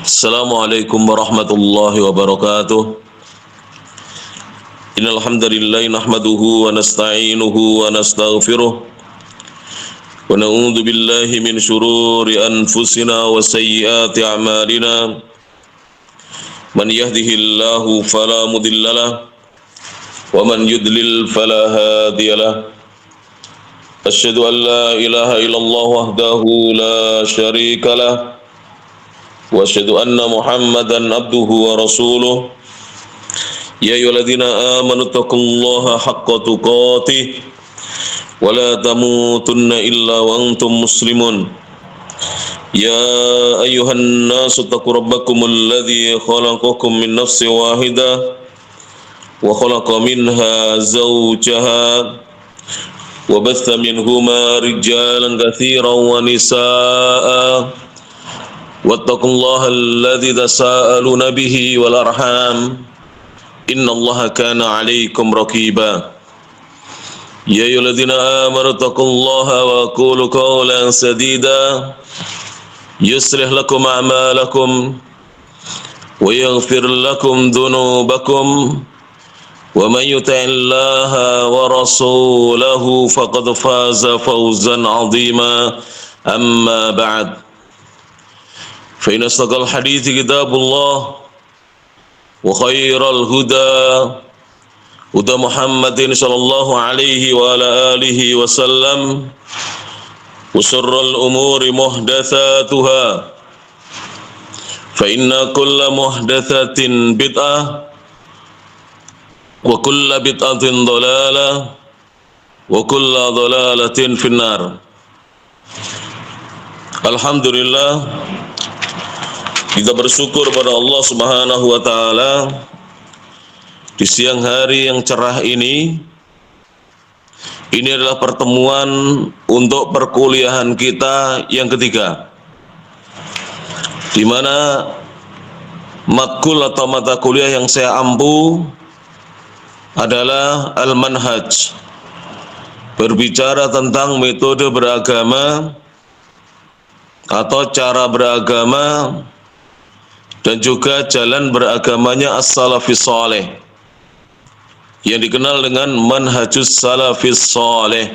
Assalamualaikum warahmatullahi wabarakatuh. Innal hamdalillah nahmaduhu wa nasta'inuhu wa nastaghfiruh wa na'udzu billahi min shururi anfusina wa sayyiati a'malina. Man yahdihillahu fala mudhillalah wa man yudlil fala hadiyalah. Asyhadu an la ilaha illallah wahdahu la syarikalah wa asyhadu anna Muhammadan abduhu wa rasuluh. Ya ayyuhalladzina amanu taqullaha haqqa tuqatih wa la tamutunna illa wa antum muslimun. Ya ayyuhan nasu taqu rabbakumul ladzi khalaqakum min nafsin wahidah wa khalaqa minha zawjaha wa batha minhuma rijalan katsiran wa nisaa'a wattaqullaha alladzi tasaaluna bihi wal arham innallaha kana 'alaikum raqiba. Ya ayyuhalladzina amanu taqullaha wa qulu qawlan sadida yuslih lakum a'malakum wa yaghfir lakum dhunubakum wa man yuti'illaha wa rasulahu faqad faza fawzan 'azima. Amma ba'd. Fa inna asdaqal hadithi kitabullah wa khairal huda huda Muhammadin sallallahu alaihi wa ala alihi wa sallam wa syarral umuri muhdatsatuha fa inna kulla muhdatsatin bid'ah wa kulla bid'atin dhalalah wa kulla dhalalatin finnar. Alhamdulillah, kita bersyukur pada Allah Subhanahu wa taala di siang hari yang cerah ini. Ini adalah pertemuan untuk perkuliahan kita yang ketiga, di mana matkul atau mata kuliah yang saya ampu adalah Al-Manhaj, berbicara tentang metode beragama atau cara beragama dan juga jalan beragamanya as-salafis saleh, yang dikenal dengan manhajus salafis saleh,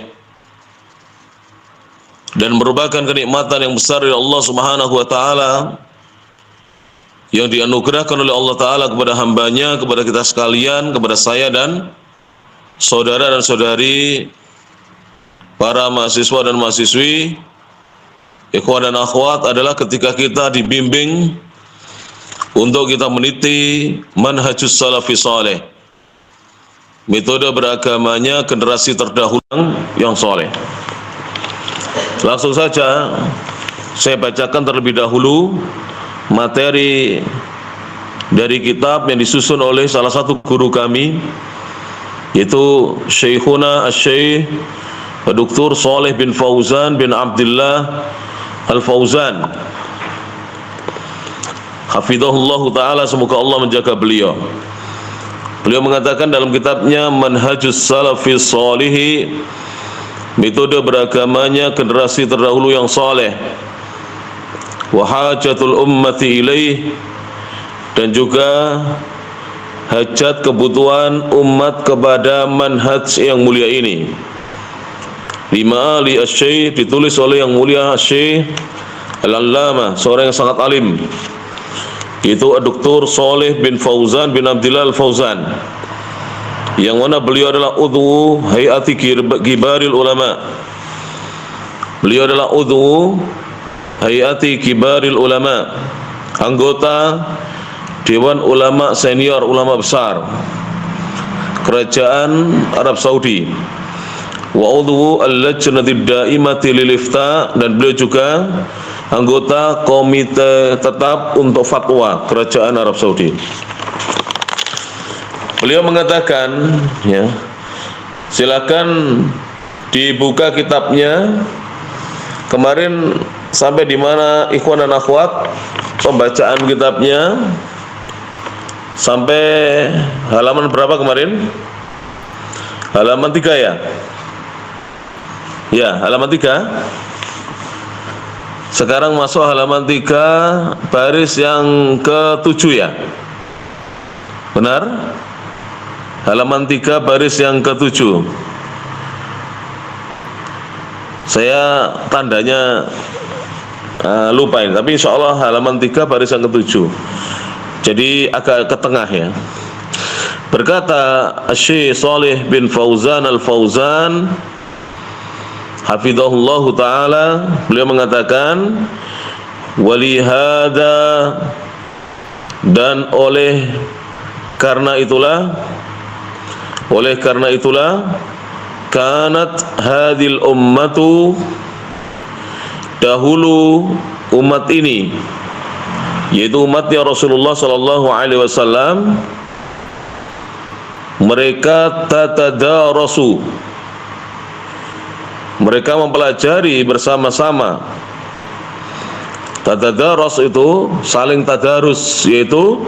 dan merupakan kenikmatan yang besar dari Allah Subhanahu wa taala yang dianugerahkan oleh Allah taala kepada hambanya, kepada kita sekalian, kepada saya dan saudara dan saudari, para mahasiswa dan mahasiswi, ikhwan dan akhwat, adalah ketika kita dibimbing untuk kita meniti manhajus salafis saleh, metode beragamanya generasi terdahulu yang soleh. Langsung saja saya bacakan terlebih dahulu materi dari kitab yang disusun oleh salah satu guru kami, yaitu Syekhuna Asy-Syaikh Dr. Shalih bin Fauzan bin Abdullah Al-Fauzan, hafizahullah ta'ala, semoga Allah menjaga beliau. Beliau mengatakan dalam kitabnya Manhajus Salafis Shalihi, metode beragamanya generasi terdahulu yang saleh, wa hajatul ummati ilaih, dan juga hajat kebutuhan umat kepada manhaj yang mulia ini. Lima ali asy-Syaikh, ditulis oleh yang mulia Syekh Al-Allamah, seorang yang sangat alim, yaitu Dr. Shalih bin Fauzan bin Abdullah Al-Fauzan, yang mana beliau adalah udhu hayati kibaril ulama. Beliau adalah udhu hayati kibaril ulama, anggota Dewan Ulama Senior, ulama besar Kerajaan Arab Saudi, wa udhu al-lajnatid daimati lil ifta, dan beliau juga anggota komite tetap untuk fatwa Kerajaan Arab Saudi. Beliau mengatakan, ya, silakan dibuka kitabnya. Kemarin sampai di mana ikhwan dan akhwat pembacaan kitabnya? Sampai halaman berapa kemarin? Halaman 3 ya? Ya, halaman 3. Sekarang masuk halaman 3 baris yang ke-7 ya. Benar? Halaman 3 baris yang ke-7. Saya tandanya lupa ini, tapi insya Allah halaman 3 baris yang ke-7. Jadi agak ke tengah ya. Berkata Syekh Shalih bin Fauzan Al-Fauzan hafizahullahu ta'ala, beliau mengatakan walihada, dan oleh karena itulah kanat hadil ummatu, dahulu umat ini, yaitu umatnya Rasulullah sallallahu alaihi wasallam, mereka tatadarasu, mereka mempelajari bersama-sama. Tatadaras itu saling tadarus, yaitu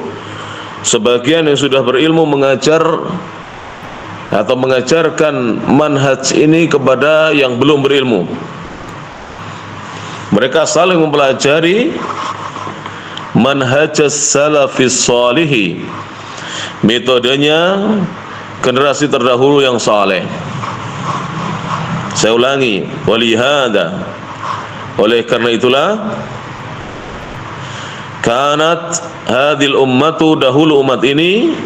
sebagian yang sudah berilmu mengajar atau mengajarkan manhaj ini kepada yang belum berilmu. Mereka saling mempelajari manhaj salafis salihi, metodenya generasi terdahulu yang saleh. Saya ulangi, walihada, oleh karena itulah kanat hadil ummatu, dahulu umat ini,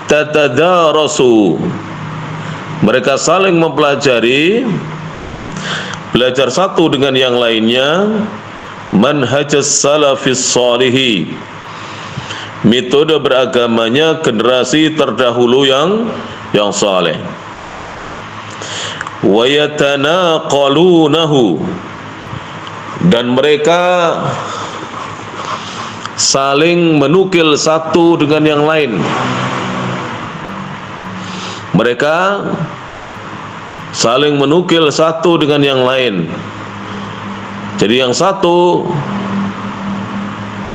tatadarasu, mereka saling mempelajari, belajar satu dengan yang lainnya, manhaj salafis salihi, metode beragamanya generasi terdahulu yang saleh. Wa yatanaqalunahu, dan mereka saling menukil satu dengan yang lain. Mereka saling menukil satu dengan yang lain. Jadi yang satu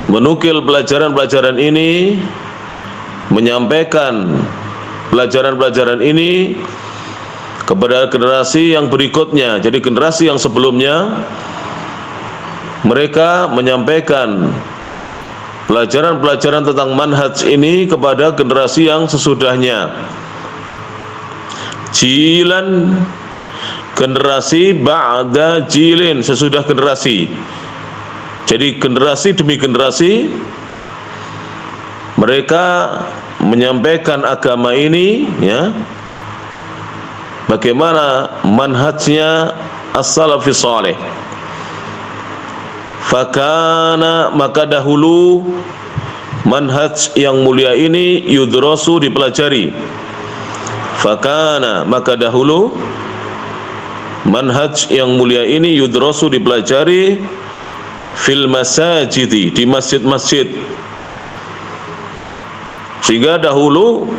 menukil pelajaran-pelajaran ini, menyampaikan pelajaran-pelajaran ini kepada generasi yang berikutnya. Jadi generasi yang sebelumnya mereka menyampaikan pelajaran-pelajaran tentang manhaj ini kepada generasi yang sesudahnya. Jilan, generasi, ba'da jilin, sesudah generasi. Jadi generasi demi generasi mereka menyampaikan agama ini, ya, bagaimana manhajnya as-salafis salih. Fakana, maka dahulu manhaj yang mulia ini yudrasu, dipelajari. Fakana, maka dahulu manhaj yang mulia ini yudrasu, dipelajari, fil masajidi, di masjid-masjid. Sehingga dahulu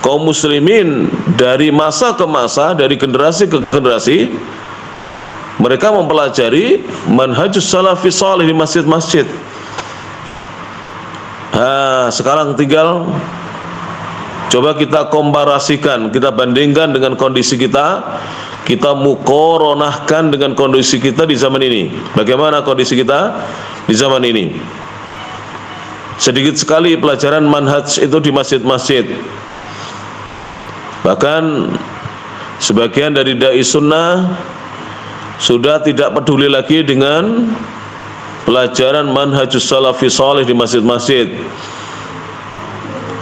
kaum muslimin dari masa ke masa, dari generasi ke generasi, mereka mempelajari manhajus salafis salih di masjid-masjid. Sekarang tinggal coba kita komparasikan, kita bandingkan dengan kondisi kita, kita muqaranahkan dengan kondisi kita di zaman ini. Bagaimana kondisi kita di zaman ini? Sedikit sekali pelajaran manhaj itu di masjid-masjid. Bahkan sebagian dari dai sunnah sudah tidak peduli lagi dengan pelajaran manhajus salafis salih di masjid-masjid.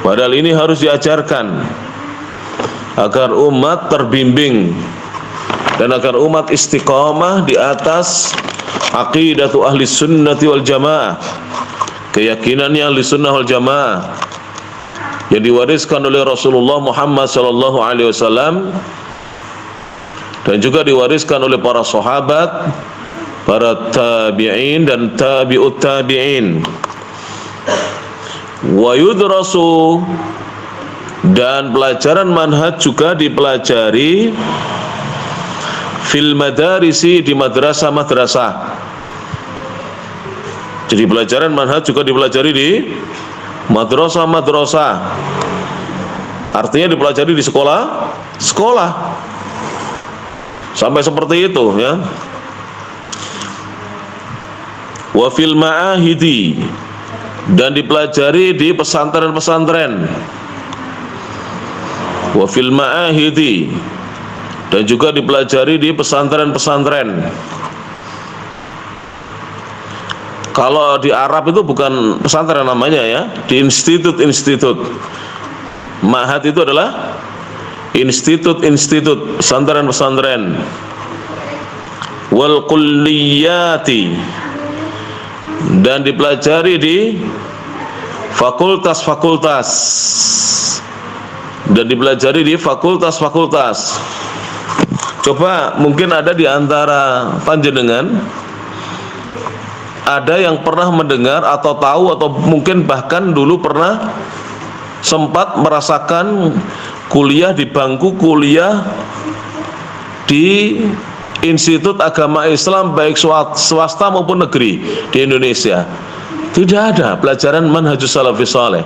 Padahal ini harus diajarkan agar umat terbimbing dan agar umat istiqamah di atas aqidatu ahli sunnati wal jamaah, keyakinannya ahli sunnah wal jamaah yang diwariskan oleh Rasulullah Muhammad sallallahu alaihi wasallam dan juga diwariskan oleh para sahabat, para tabi'in dan tabi'ut tabi'in. Wa yudrasu, dan pelajaran manhaj juga dipelajari fil madarisi, di madrasah-madrasah. Jadi pelajaran manhaj juga dipelajari di madrasah-madrasah. Artinya dipelajari di sekolah. Sampai seperti itu, ya. wa fil ma'ahidi, dan dipelajari di pesantren-pesantren, wa fil ma'ahidi, dan juga dipelajari di pesantren-pesantren. Kalau di Arab itu bukan pesantren namanya ya, di institut-institut. Ma'had itu adalah institut-institut, pesantren-pesantren. Wal kulliyati, dan dipelajari di fakultas-fakultas, dan dipelajari di fakultas-fakultas. Coba mungkin ada di antara panjenengan ada yang pernah mendengar atau tahu atau mungkin bahkan dulu pernah sempat merasakan kuliah di bangku kuliah di Institut Agama Islam baik swasta maupun negeri di Indonesia. Tidak ada pelajaran manhajus salafis saleh.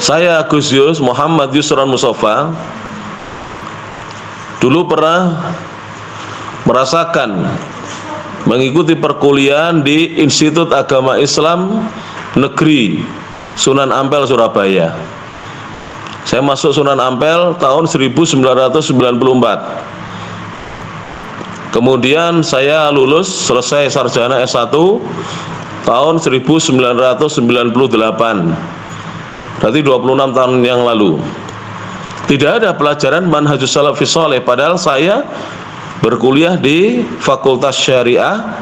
Saya Gus Yus Muhammad Yusran Mustafa dulu pernah merasakan mengikuti perkuliahan di Institut Agama Islam Negeri Sunan Ampel Surabaya. Saya masuk Sunan Ampel tahun 1994. Kemudian saya lulus selesai sarjana S1 tahun 1998. Berarti 26 tahun yang lalu. Tidak ada pelajaran manhajus salafis saleh, padahal saya berkuliah di Fakultas Syariah,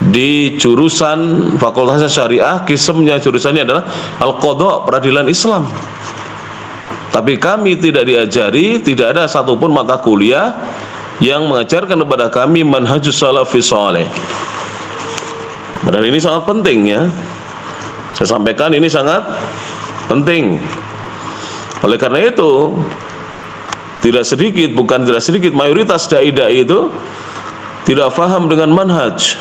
di jurusan Fakultas Syariah, kisemnya jurusannya adalah Al-Qadha, peradilan Islam. Tapi kami tidak diajari, tidak ada satupun mata kuliah yang mengajarkan kepada kami manhajus salafis saleh. Dan ini sangat penting ya. Saya sampaikan ini sangat penting. Oleh karena itu, tidak sedikit, bukan tidak sedikit, mayoritas dai-dai itu tidak faham dengan manhaj.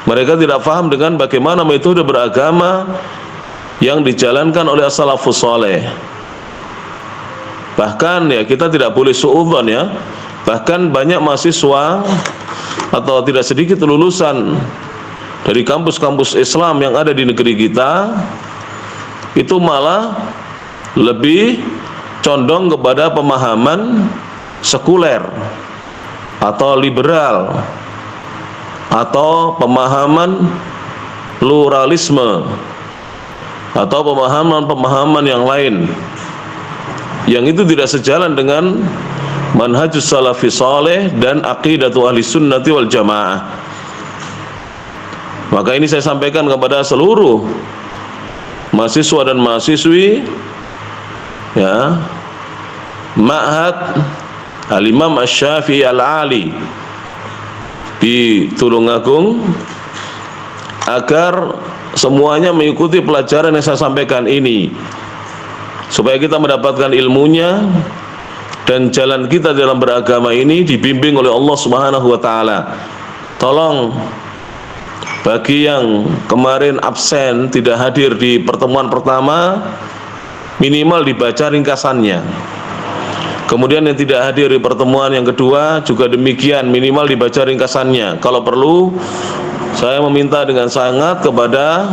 Mereka tidak faham dengan bagaimana metode beragama yang dijalankan oleh as-salafus saleh. Bahkan ya kita tidak boleh suudzon ya. Bahkan banyak mahasiswa atau tidak sedikit lulusan dari kampus-kampus Islam yang ada di negeri kita itu malah lebih condong kepada pemahaman sekuler atau liberal atau pemahaman pluralisme atau pemahaman-pemahaman yang lain yang itu tidak sejalan dengan manhajus salafis saleh dan aqidatu ahli sunnati wal jamaah. Maka ini saya sampaikan kepada seluruh mahasiswa dan mahasiswi ya, Ma'had Al-Imam Asy-Syafi'i Al-Ali di Tulungagung, agar semuanya mengikuti pelajaran yang saya sampaikan ini, supaya kita mendapatkan ilmunya dan jalan kita dalam beragama ini dibimbing oleh Allah Subhanahu wa taala. Tolong bagi yang kemarin absen tidak hadir di pertemuan pertama, minimal dibaca ringkasannya. Kemudian yang tidak hadir di pertemuan yang kedua juga demikian, minimal dibaca ringkasannya. Kalau perlu, saya meminta dengan sangat kepada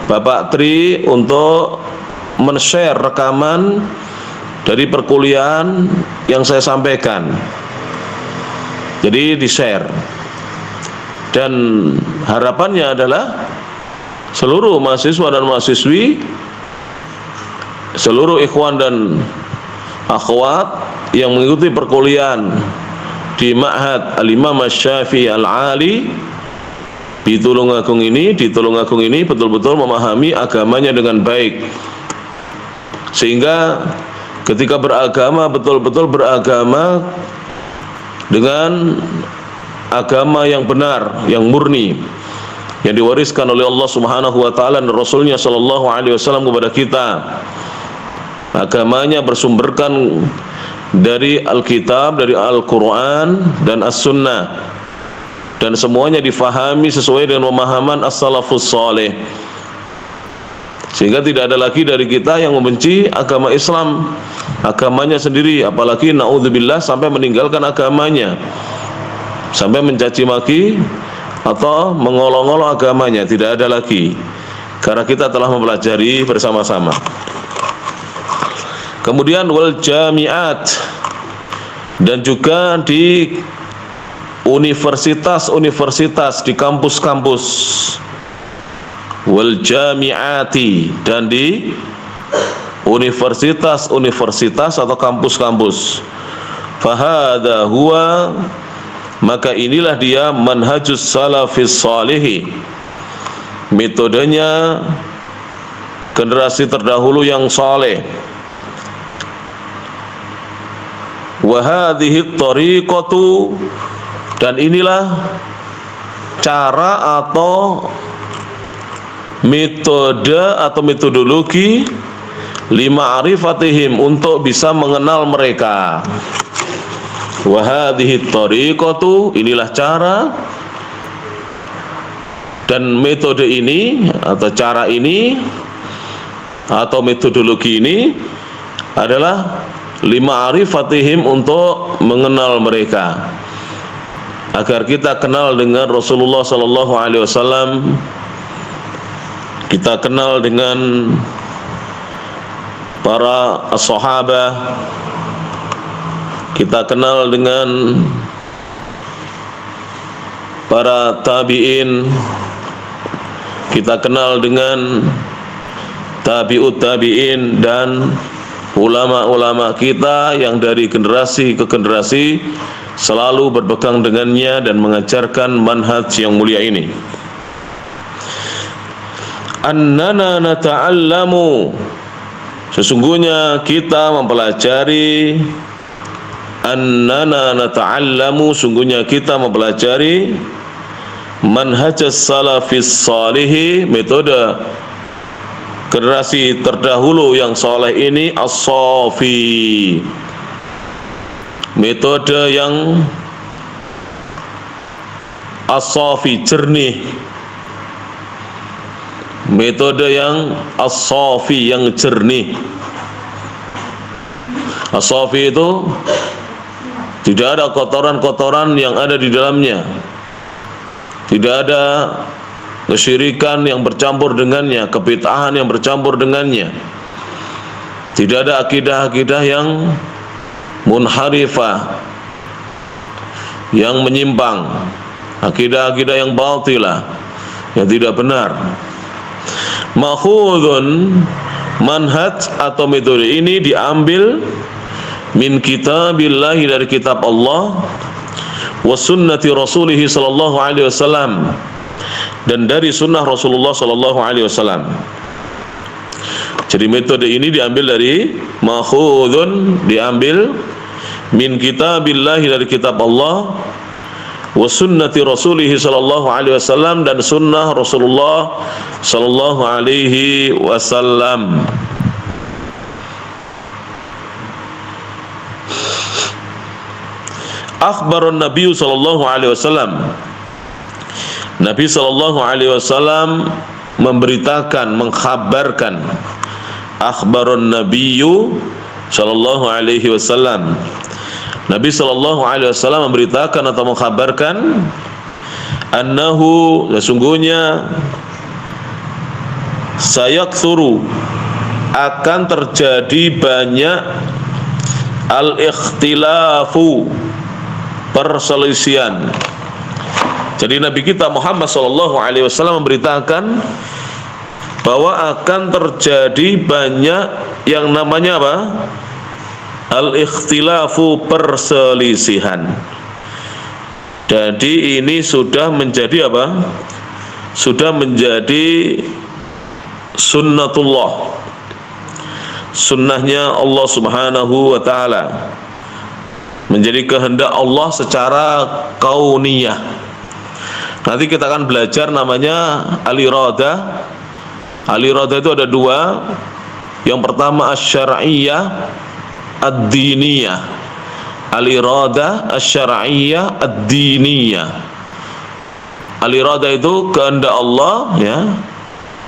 Bapak Tri untuk men-share rekaman dari perkuliahan yang saya sampaikan. Jadi di-share. Dan harapannya adalah seluruh mahasiswa dan mahasiswi, seluruh ikhwan dan akhwat yang mengikuti perkuliahan di Ma'had Al-Imam Asy-Syafi'i Al-Ali di Tulungagung ini betul-betul memahami agamanya dengan baik, sehingga ketika beragama betul-betul beragama dengan agama yang benar, yang murni, yang diwariskan oleh Allah Subhanahu wa taala dan Rasulnya sallallahu alaihi wasallam kepada kita. Agamanya bersumberkan dari Alkitab, dari Al-Quran dan As-Sunnah, dan semuanya difahami sesuai dengan pemahaman as-salafus saleh, sehingga tidak ada lagi dari kita yang membenci agama Islam, agamanya sendiri, apalagi naudzubillah sampai meninggalkan agamanya. sampai mencaci maki atau mengolok-olok agamanya, tidak ada lagi, karena kita telah mempelajari bersama-sama. Kemudian wal jami'at, dan juga di universitas-universitas, di kampus-kampus. Wal jami'ati, dan di universitas-universitas atau kampus-kampus. Fahada huwa, maka inilah dia manhajus salafis salihi, metodenya generasi terdahulu yang saleh. Wa hadhihi tariqatu, dan inilah cara atau metode atau metodologi lima arifatihim, untuk bisa mengenal mereka. Wa hadhihi tariqatu, inilah cara dan metode ini atau cara ini atau metodologi ini adalah lima arifatihim, untuk mengenal mereka, agar kita kenal dengan Rasulullah sallallahu alaihi wasallam, kita kenal dengan para sahabat, kita kenal dengan para tabi'in, kita kenal dengan tabi'ut tabi'in, dan ulama-ulama kita yang dari generasi ke generasi selalu berpegang dengannya dan mengajarkan manhaj yang mulia ini. Annana nata'allamu, sesungguhnya kita mempelajari. Annana nata'allamu, sungguhnya kita mempelajari manhaj salafis salihi, metode generasi terdahulu yang saleh ini, as-safi, metode yang as-safi, jernih, metode yang as-safi, yang jernih. As-safi itu tidak ada kotoran-kotoran yang ada di dalamnya, tidak ada kesyirikan yang bercampur dengannya, kebid'ahan yang bercampur dengannya, tidak ada akidah-akidah yang munharifah, yang menyimpang, akidah-akidah yang batilah, yang tidak benar. Makhudun, manhaj atau metode ini diambil min kitabillahi, dari kitab Allah, wa sunnati rasulih sallallahu alaihi wasallam, dan dari sunnah Rasulullah sallallahu alaihi wasallam. Jadi metode ini diambil dari makhudun, diambil min kitabillahi, dari kitab Allah, wa sunnati rasulih sallallahu alaihi wasallam, dan sunnah Rasulullah sallallahu alaihi wasallam. Akhbarun Nabi sallallahu alaihi wasallam, Nabi sallallahu alaihi wasallam memberitakan, mengkhabarkan. Akhbarun Nabiyyu sallallahu alaihi wasallam, Nabi sallallahu alaihi wasallam memberitakan atau mengkhabarkan, annahu, sesungguhnya, sayaktsuru, akan terjadi banyak, al-ikhtilafu, perselisihan. Jadi Nabi kita Muhammad sallallahu alaihi wasallam memberitakan bahwa akan terjadi banyak yang namanya apa? Al-ikhtilafu, perselisihan. Jadi ini sudah menjadi apa? Sudah menjadi sunnatullah, sunnahnya Allah subhanahu wa ta'ala, menjadi kehendak Allah secara kauniyah. Nanti kita akan belajar namanya al-iradah. Al-iradah itu ada dua. Yang pertama asy-syar'iyyah, ad-diniyah. Al-iradah asy-syar'iyyah, ad-diniyah. Al-iradah itu kehendak Allah, ya,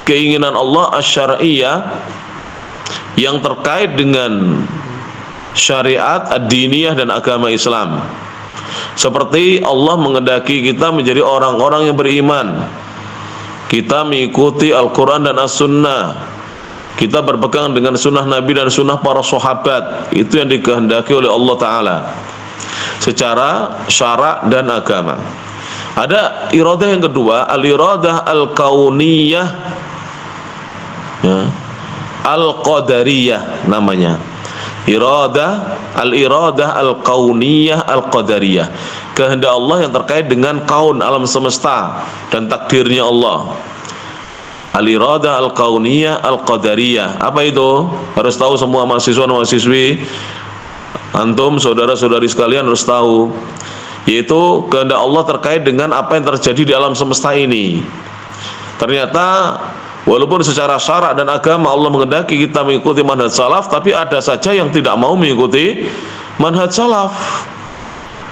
keinginan Allah, asy-syar'iyyah, yang terkait dengan syariat ad-diniyah dan agama Islam. Seperti Allah menghendaki kita menjadi orang-orang yang beriman, kita mengikuti Al-Quran dan As-Sunnah, kita berpegang dengan sunnah Nabi dan sunnah para sahabat. Itu yang dikehendaki oleh Allah Ta'ala secara syarak dan agama. Ada iradah yang kedua, al-iradah al-kauniyah, ya, al-qadariyah namanya. Al-iradah al-kauniyah al-qadariyah, kehendak Allah yang terkait dengan kaun, alam semesta dan takdirnya Allah. Al-iradah al-kauniyah al-qadariyah, apa itu? Harus tahu semua mahasiswa dan mahasiswi, antum saudara-saudari sekalian harus tahu, yaitu kehendak Allah terkait dengan apa yang terjadi di alam semesta ini. Ternyata walaupun secara syarak dan agama Allah menghendaki kita mengikuti manhaj salaf, tapi ada saja yang tidak mau mengikuti manhaj salaf.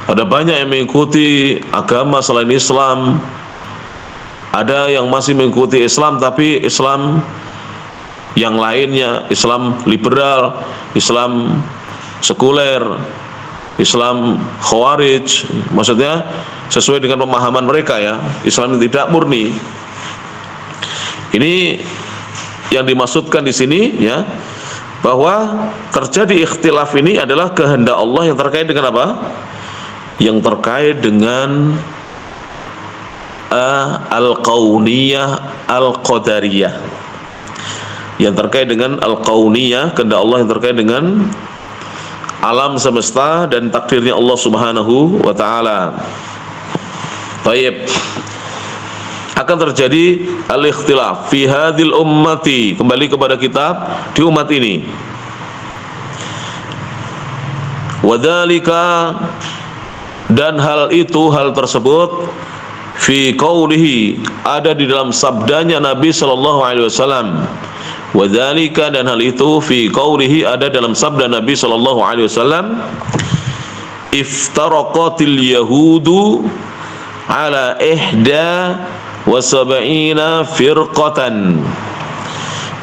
Ada banyak yang mengikuti agama selain Islam. Ada yang masih mengikuti Islam, tapi Islam yang lainnya, Islam liberal, Islam sekuler, Islam khawarij, maksudnya sesuai dengan pemahaman mereka, ya, Islam yang tidak murni. Ini yang dimaksudkan di sini, ya, bahwa terjadi ikhtilaf ini adalah kehendak Allah yang terkait dengan apa? Yang terkait dengan al-kauniyah al-qadariyah, yang terkait dengan al-kauniyah, kehendak Allah yang terkait dengan alam semesta dan takdirnya Allah Subhanahu wa ta'ala. Baik, akan terjadi al-ikhtilaf fi hadhil ummati, kembali kepada kitab, di umat ini. Wadzalika, dan hal itu, hal tersebut, fi qaulihi, ada di dalam sabdanya Nabi sallallahu alaihi wasallam. Wadzalika, dan hal itu, fi qaulihi, ada dalam sabda Nabi sallallahu alaihi wasallam, iftaraqatil yahudu ala ihda wa sab'ina firqatan.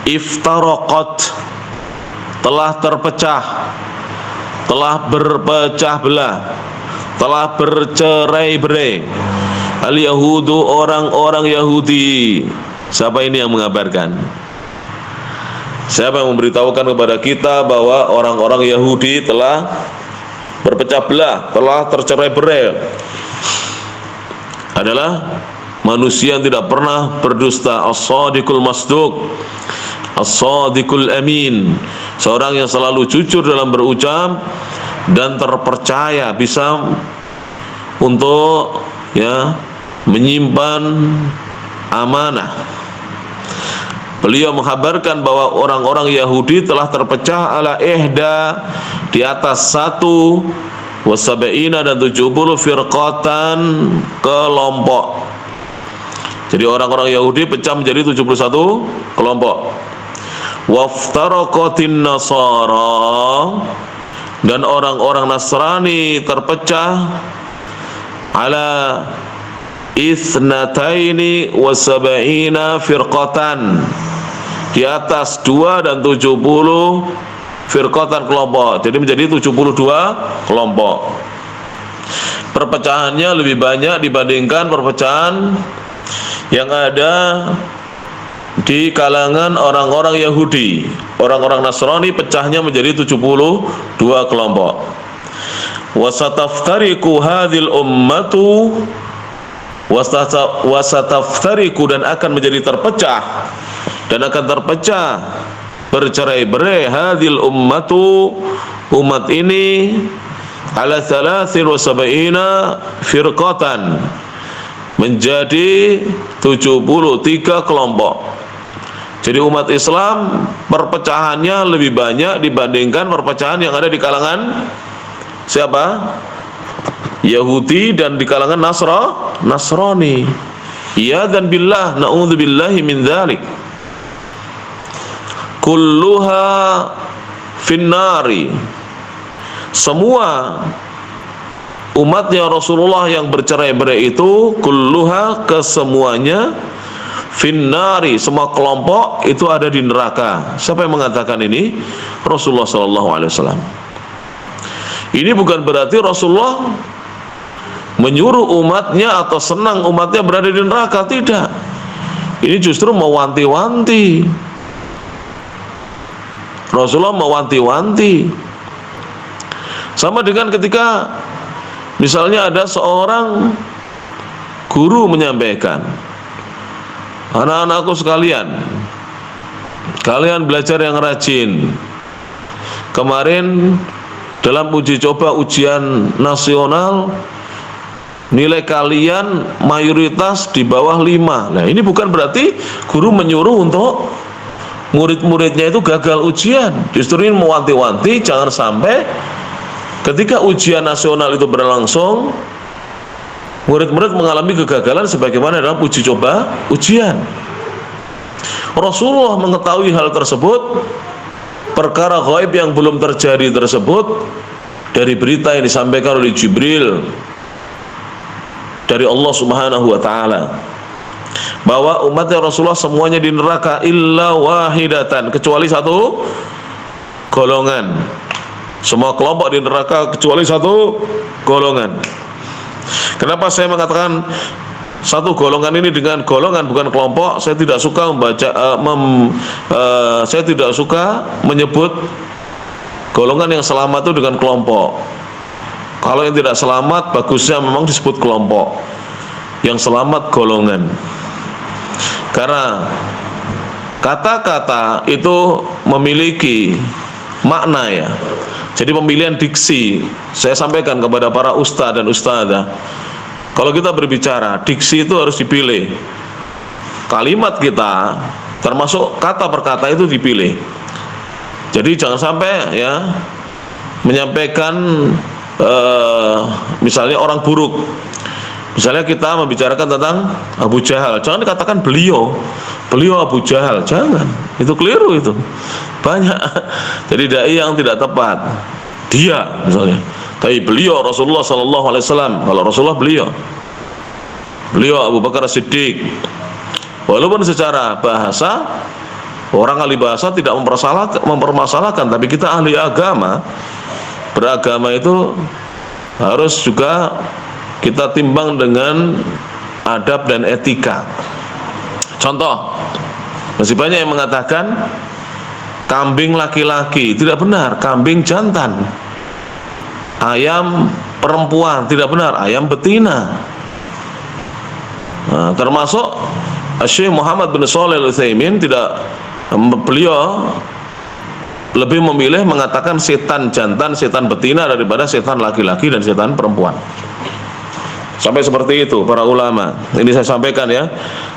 Iftaraqat, telah terpecah, telah berpecah belah, telah bercerai-berai. Al-yahudu, orang-orang Yahudi. Siapa ini yang mengabarkan? Siapa yang memberitahukan kepada kita bahwa orang-orang Yahudi telah berpecah belah, telah tercerai-berai? Adalah manusia yang tidak pernah berdusta, as-sadiqul masduq, as-sadiqul amin, seorang yang selalu jujur dalam berucap dan terpercaya, bisa untuk, ya, menyimpan amanah. Beliau menghabarkan bahwa orang-orang Yahudi telah terpecah ala ihda, di atas 1 wa sab'ina, dan 70 firqatan, kelompok. Jadi orang-orang Yahudi pecah menjadi 71 kelompok. Waftaraqatin nasara, dan orang-orang Nasrani terpecah ala ithnataini wa sab'ina firqatan, di atas 2 dan 70 firqatan, kelompok. Jadi menjadi 72 kelompok. Perpecahannya lebih banyak dibandingkan perpecahan yang ada di kalangan orang-orang Yahudi. Orang-orang Nasrani pecahnya menjadi 72 kelompok. Wasataftariku hadhil ummatu, wasataftariku, dan akan menjadi terpecah, dan akan terpecah, bercerai-berai, hadhil ummatu, umat ini, ala 73 firqatan, menjadi 73 kelompok. Jadi umat Islam perpecahannya lebih banyak dibandingkan perpecahan yang ada di kalangan siapa? Yahudi, dan di kalangan Nasrani. Iya dan billah, na'udzubillahi min dzalik. Kulluha finnari, semua umatnya Rasulullah yang bercerai-berai itu, kulluha, kesemuanya, finnari, semua kelompok itu ada di neraka. Siapa yang mengatakan ini? Rasulullah sallallahu alaihi wasallam. Ini bukan berarti Rasulullah menyuruh umatnya atau senang umatnya berada di neraka, tidak. Ini justru mewanti-wanti. Rasulullah mewanti-wanti. Sama dengan ketika misalnya ada seorang guru menyampaikan, anak-anakku sekalian, kalian belajar yang rajin. Kemarin dalam uji coba ujian nasional, nilai kalian mayoritas di bawah 5. Nah, ini bukan berarti guru menyuruh untuk murid-muridnya itu gagal ujian. Justru ini mewanti-wanti jangan sampai ketika ujian nasional itu berlangsung, murid-murid mengalami kegagalan sebagaimana dalam uji coba ujian. Rasulullah mengetahui hal tersebut, perkara gaib yang belum terjadi tersebut, dari berita yang disampaikan oleh Jibril dari Allah Subhanahu wa taala, bahwa umatnya Rasulullah semuanya di neraka illa wahidatan, kecuali satu golongan. Semua kelompok di neraka kecuali satu golongan. Kenapa saya mengatakan satu golongan ini dengan golongan bukan kelompok? Saya tidak suka saya tidak suka menyebut golongan yang selamat itu dengan kelompok. Kalau yang tidak selamat bagusnya memang disebut kelompok. Yang selamat golongan. Karena kata-kata itu memiliki makna, ya. Jadi pemilihan diksi, saya sampaikan kepada para ustadz dan ustadzah, kalau kita berbicara, diksi itu harus dipilih. Kalimat kita, termasuk kata per kata itu dipilih. Jadi jangan sampai ya menyampaikan misalnya orang buruk. Misalnya kita membicarakan tentang Abu Jahal, jangan dikatakan beliau Abu Jahal, jangan. Itu keliru itu. Banyak. Jadi dai yang tidak tepat. Dia misalnya. Tapi beliau Rasulullah sallallahu alaihi wasallam. Kalau Rasulullah beliau Abu Bakar Siddiq. Walaupun secara bahasa orang ahli bahasa tidak mempermasalahkan, tapi kita ahli agama, beragama itu harus juga kita timbang dengan adab dan etika. Contoh, masih banyak yang mengatakan kambing laki-laki, tidak benar, kambing jantan. Ayam perempuan, tidak benar, ayam betina. Nah, termasuk Syekh Muhammad bin Shalih Al-Utsaimin, beliau lebih memilih mengatakan setan jantan, setan betina daripada setan laki-laki dan setan perempuan. Sampai seperti itu para ulama. Ini saya sampaikan ya,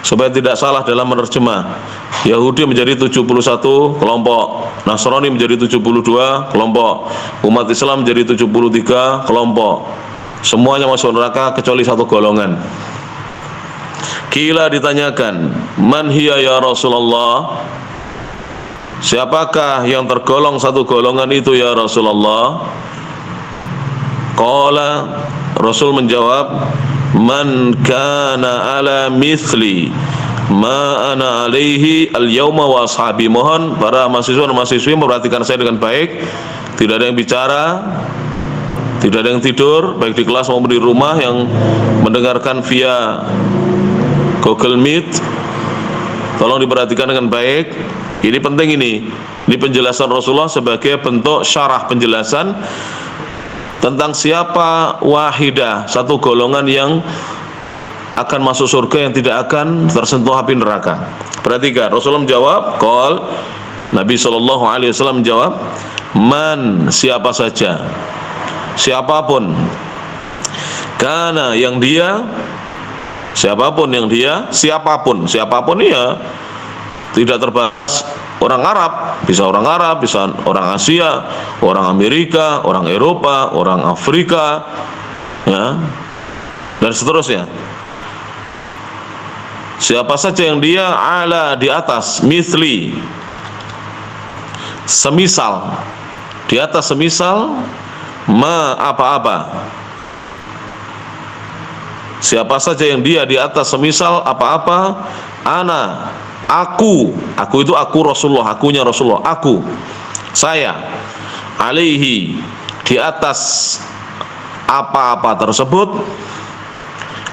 supaya tidak salah dalam menerjemah. Yahudi menjadi 71 kelompok, Nasrani menjadi 72 kelompok, umat Islam menjadi 73 kelompok. Semuanya masuk neraka kecuali satu golongan. Kila ditanyakan, man hiya ya Rasulullah? Siapakah yang tergolong satu golongan itu ya Rasulullah? Qala, Rasul menjawab, man kana ala mithli ma ana alaihi al-yawma wa ashabi. Mohon para mahasiswa dan mahasiswi memperhatikan saya dengan baik. Tidak ada yang bicara, tidak ada yang tidur, baik di kelas maupun di rumah, yang mendengarkan via Google Meet. Tolong diperhatikan dengan baik. Ini penting ini. Ini penjelasan Rasulullah sebagai bentuk syarah penjelasan tentang siapa wahidah, satu golongan yang akan masuk surga, yang tidak akan tersentuh api neraka. Perhatikan, Rasulullah menjawab, Nabi SAW menjawab, man, siapa saja, siapapun, karena yang dia, siapapun yang dia, siapapun ya, tidak terbatas orang Arab, bisa orang Asia, orang Amerika, orang Eropa, orang Afrika, ya, dan seterusnya. Siapa saja yang dia ala, di atas, misli, semisal, di atas semisal, ma, apa-apa. Siapa saja yang dia di atas semisal apa-apa, ana, aku itu aku Rasulullah, akunya Rasulullah, aku, saya, alaihi, di atas apa-apa tersebut,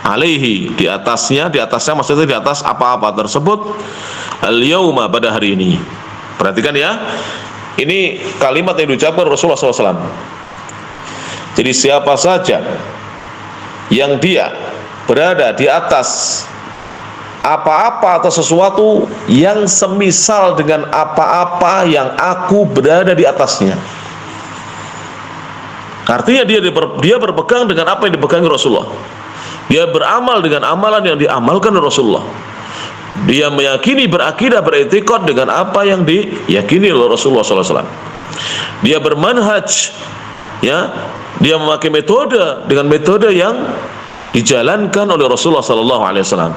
alaihi, di atasnya maksudnya di atas apa-apa tersebut, al-yauma, pada hari ini. Perhatikan ya, ini kalimat yang diucapkan Rasulullah SAW. Jadi siapa saja yang dia berada di atas apa-apa atau sesuatu yang semisal dengan apa-apa yang aku berada di atasnya, artinya dia berpegang dengan apa yang dipegangi Rasulullah. Dia beramal dengan amalan yang diamalkan Rasulullah. Dia meyakini, berakidah, beretikad dengan apa yang diyakini oleh Rasulullah SAW. Dia bermanhaj, ya, dia memakai metode dengan metode yang dijalankan oleh Rasulullah SAW.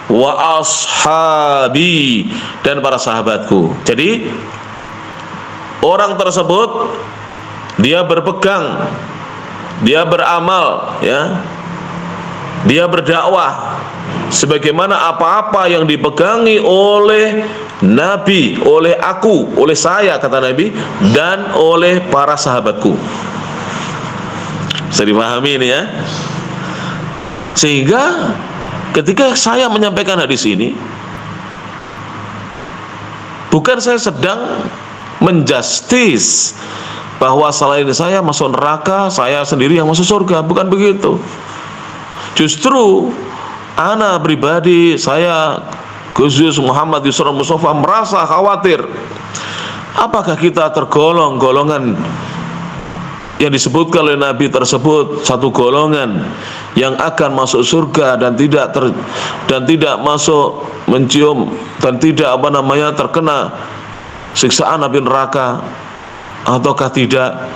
Wa ashabi, dan para sahabatku. Jadi orang tersebut dia berpegang, dia beramal, ya, dia berdakwah sebagaimana apa-apa yang dipegangi oleh Nabi, oleh aku, oleh saya, kata Nabi, dan oleh para sahabatku. Bisa dipahami ini ya. Sehingga ketika saya menyampaikan hadis ini, bukan saya sedang menjustis bahwa selain saya masuk neraka, saya sendiri yang masuk surga, bukan begitu. Justru ana pribadi, saya Gus Muhammad Yusra Mustafa, merasa khawatir apakah kita tergolong golongan yang disebutkan oleh Nabi tersebut, satu golongan yang akan masuk surga dan tidak masuk mencium dan tidak terkena siksaan api neraka, ataukah tidak.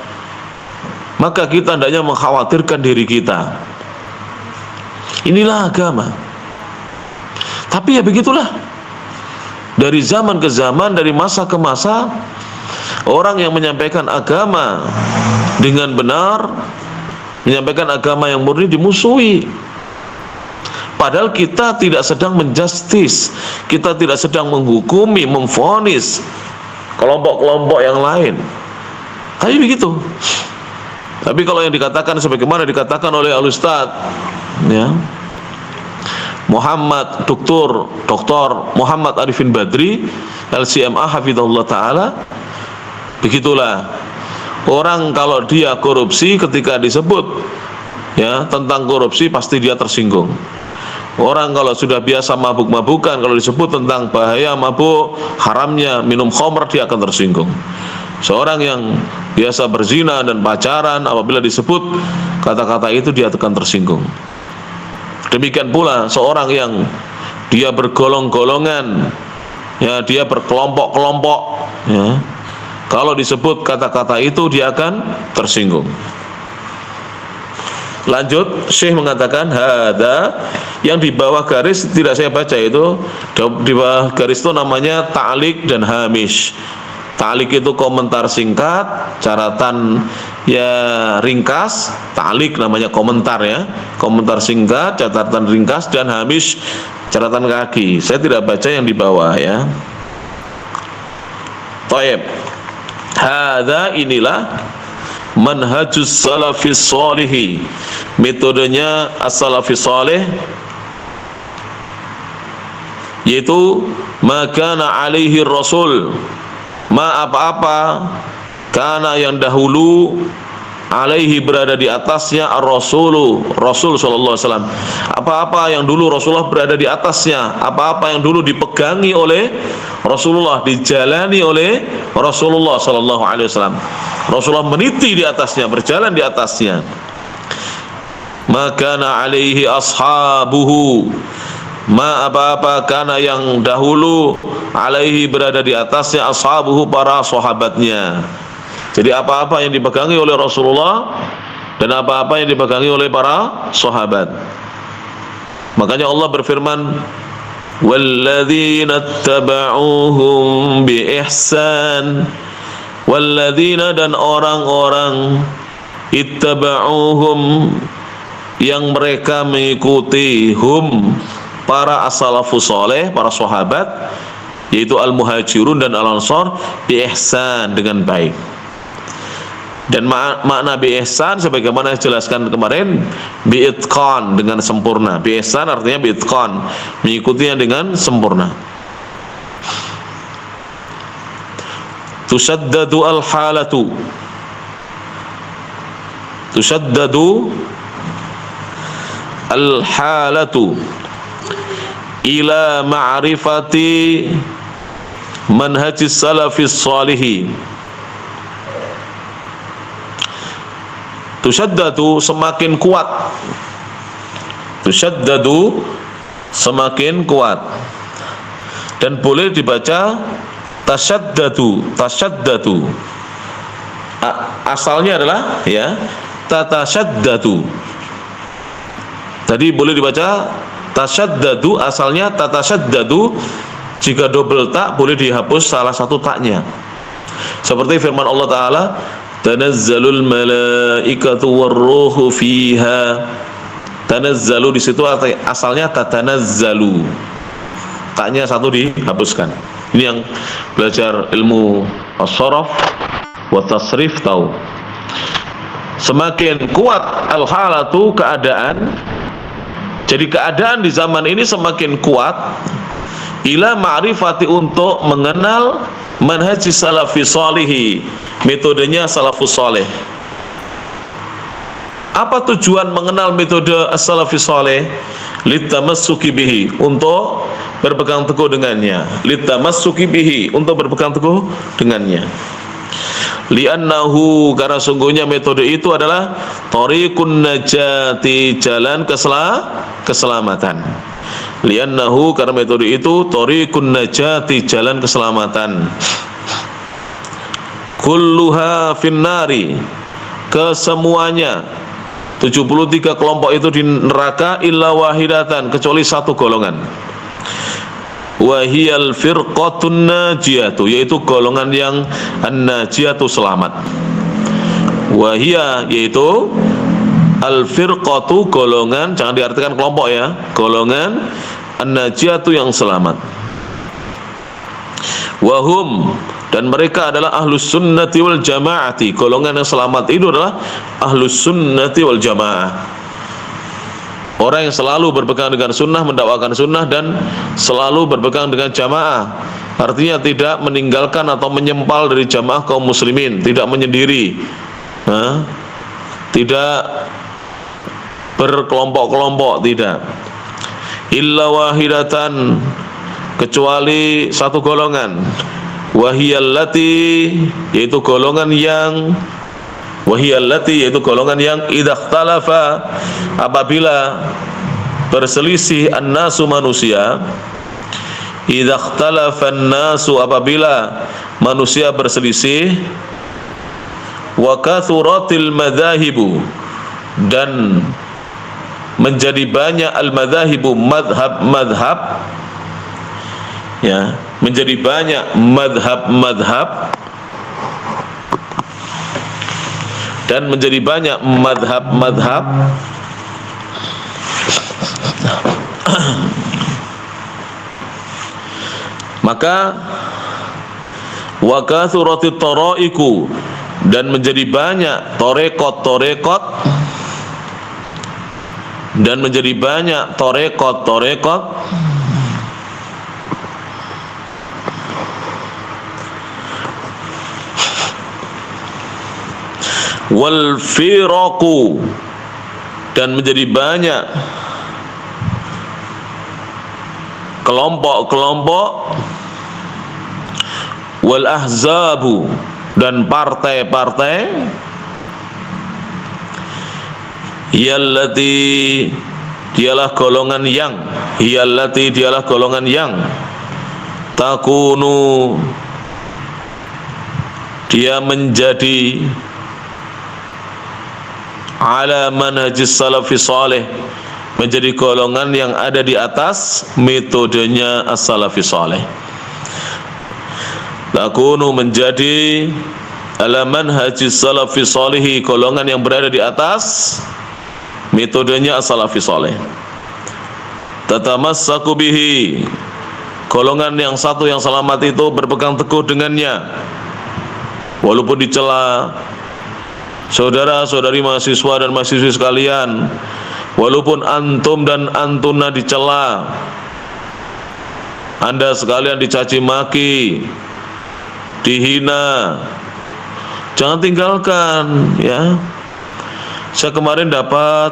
Maka kita hendaknya mengkhawatirkan diri kita. Inilah agama. Tapi ya begitulah, dari zaman ke zaman, dari masa ke masa, orang yang menyampaikan agama dengan benar, menyampaikan agama yang murni, dimusuhi. Padahal kita tidak sedang menjustis, kita tidak sedang menghukumi, memvonis kelompok-kelompok yang lain. Tapi begitu. Tapi kalau yang dikatakan sebagaimana dikatakan oleh Al-Ustaz, ya, Dr. Muhammad Arifin Badri LCMA hafizahullah ta'ala, begitulah orang kalau dia korupsi, ketika disebut ya tentang korupsi pasti dia tersinggung. Orang kalau sudah biasa mabuk-mabukan, kalau disebut tentang bahaya mabuk, haramnya minum khamr, dia akan tersinggung. Seorang yang biasa berzina dan pacaran, apabila disebut kata-kata itu, dia akan tersinggung. Demikian pula seorang yang dia bergolong-golongan, ya, dia berkelompok-kelompok, ya, kalau disebut kata-kata itu dia akan tersinggung. Lanjut, Syekh mengatakan hada, yang di bawah garis tidak saya baca itu, di bawah garis itu namanya ta'liq dan hamish. Ta'liq itu komentar singkat, catatan ya ringkas. Ta'liq namanya komentar, ya, komentar singkat, catatan ringkas, dan hamish catatan kaki. Saya tidak baca yang di bawah, ya. Taib. Hada, inilah manhajus salafis sholihi, metodenya as-salafis sholih, yaitu makana alaihi rasul, apa-apa kana yang dahulu, alaihi berada di atasnya, ar-rasulu, Rasul sallallahu alaihi wasallam, apa-apa yang dulu Rasulullah berada di atasnya, apa-apa yang dulu dipegangi oleh Rasulullah, dijalani oleh Rasulullah sallallahu alaihi wasallam, Rasulullah meniti di atasnya, berjalan di atasnya. Makana alaihi ashabuhu, apa-apa kana yang dahulu, alaihi berada di atasnya, ashabuhu para sahabatnya. Jadi apa-apa yang dipegangi oleh Rasulullah dan apa-apa yang dipegangi oleh para sahabat. Makanya Allah berfirman, walladzina taba'uhum bi ihsan, walladzina, dan orang-orang, ittaba'uhum, yang mereka mengikuti, hum, para as-salafus saleh, para sahabat, yaitu al-muhajirun dan al-ansar, bi ihsan, dengan baik. Dan makna bi ihsan sebagaimana dijelaskan kemarin, bi itqan, dengan sempurna. Bi ihsan artinya bi itqan, mengikutinya dengan sempurna. Tusaddadu al-halatu, tusaddadu al-halatu ila ma'rifati manhajis salafis salihi. Tusaddadu semakin kuat, tusaddadu semakin kuat, dan boleh dibaca tasyaddadu, tasyaddadu. Asalnya adalah ya tatasyaddadu. Tadi boleh dibaca tasyaddadu, asalnya tatasyaddadu. Jika double tak boleh dihapus salah satu taknya. Seperti firman Allah Ta'ala, tanazzalul malaikatu warruhu fiha. Tanazzalu di situ asalnya tatanazzalu. Taknya satu dihapuskan. Ini yang belajar ilmu as-saraf wa tasrif tahu. Semakin kuat al-halatu, keadaan. Jadi keadaan di zaman ini semakin kuat ila ma'rifati, untuk mengenal manhaj salafi salihi, metodenya salafus salih. Apa tujuan mengenal metode as-salafi salih? Litamassuki bihi, untuk berpegang teguh dengannya. Litamassuki bihi, untuk berpegang teguh dengannya. Li'annahu, karena sungguhnya metode itu adalah thariqun najati, jalan keselamatan. Li'annahu, karena metode itu thariqun najati, jalan keselamatan. Kulluha finnari, kesemuanya 73 kelompok itu di neraka, illa wahidatan, kecuali satu golongan. Wahiyal firqatun najiyatu, yaitu golongan yang an-najiyatu, selamat. Wahiyah, yaitu al-firqatu, golongan, jangan diartikan kelompok ya, golongan an-najiyatu, yang selamat. Wahum, dan mereka adalah ahlus sunnati wal jamaati, golongan yang selamat itu adalah ahlus sunnati wal jamaah, orang yang selalu berpegang dengan sunnah, mendakwakan sunnah, dan selalu berpegang dengan jamaah. Artinya tidak meninggalkan atau menyempal dari jamaah kaum muslimin, tidak menyendiri, tidak berkelompok-kelompok, tidak. Illa wahidatan, kecuali satu golongan. Wahiyallati, yaitu golongan yang yaitu golongan yang idakhtalafa, apabila berselisih an-nasu, manusia. Idakhtalafa an-nasu, apabila manusia berselisih. Wa kathuratil madhahibu, dan menjadi banyak al-madhahibu, madhab-madhab ya, menjadi banyak madhab-madhab, dan menjadi banyak madhab-madhab. Maka wa kathuratit taraiku, dan menjadi banyak torekot-torekot, dan menjadi banyak torekot-torekot. Wal firaqu, dan menjadi banyak kelompok-kelompok. Wal ahzabu, dan partai-partai. Yallati, dialah golongan yang, yallati, dialah golongan yang takunu, dia menjadi ala manhajis salafi salih, menjadi golongan yang ada di atas metodenya as-salafi salih. Takunu, menjadi ala manhajis salafi salihi, golongan yang berada di atas metodenya as-salafi salih. Tatamassaku bihi, golongan yang satu yang selamat itu berpegang teguh dengannya, walaupun dicela, Saudara-saudari mahasiswa dan mahasiswi sekalian, walaupun antum dan antuna dicela, Anda sekalian dicaci maki, dihina, jangan tinggalkan ya. Saya kemarin dapat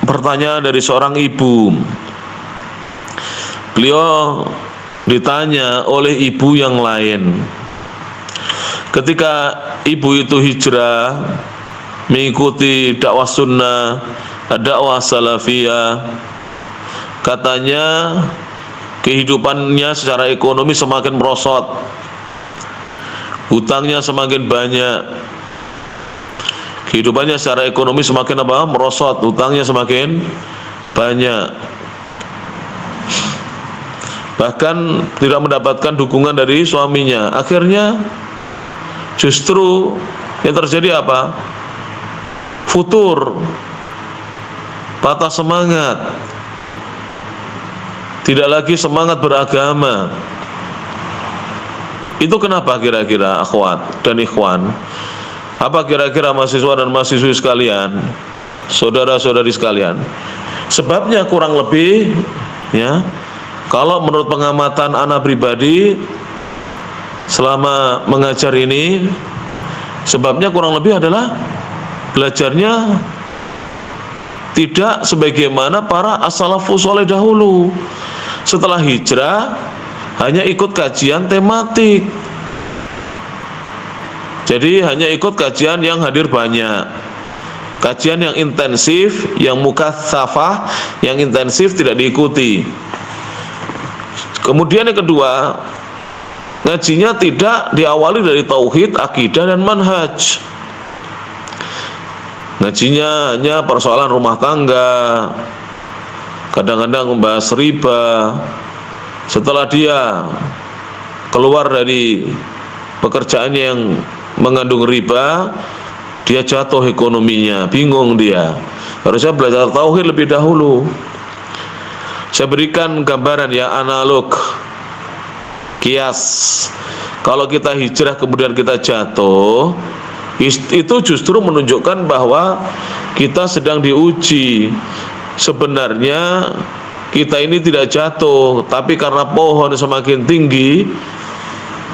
pertanyaan dari seorang ibu. Beliau ditanya oleh ibu yang lain, ketika ibu itu hijrah mengikuti dakwah sunnah, dakwah salafiyah, katanya kehidupannya secara ekonomi semakin merosot, hutangnya semakin banyak. Kehidupannya secara ekonomi semakin apa? Merosot, hutangnya semakin banyak. Bahkan tidak mendapatkan dukungan dari suaminya. Akhirnya justru yang terjadi apa? Futur, patah semangat, tidak lagi semangat beragama. Itu kenapa kira-kira akhwat dan ikhwan? Apa kira-kira mahasiswa dan mahasiswi sekalian, saudara-saudari sekalian? Sebabnya kurang lebih ya, kalau menurut pengamatan ana pribadi selama mengajar ini, sebabnya kurang lebih adalah belajarnya tidak sebagaimana para as-salafus saleh dahulu. Setelah hijrah hanya ikut kajian tematik. Jadi hanya ikut kajian yang hadir banyak, kajian yang intensif, yang mukatsafah, yang intensif tidak diikuti. Kemudian yang kedua, ngajinya tidak diawali dari tauhid, akidah dan manhaj. Ngajinya hanya persoalan rumah tangga, kadang-kadang membahas riba. Setelah dia keluar dari pekerjaannya yang mengandung riba, dia jatuh ekonominya, bingung dia. Harusnya belajar tauhid lebih dahulu. Saya berikan gambaran ya, analog, kias. Kalau kita hijrah kemudian kita jatuh, itu justru menunjukkan bahwa kita sedang diuji. Sebenarnya kita ini tidak jatuh, tapi karena pohon semakin tinggi,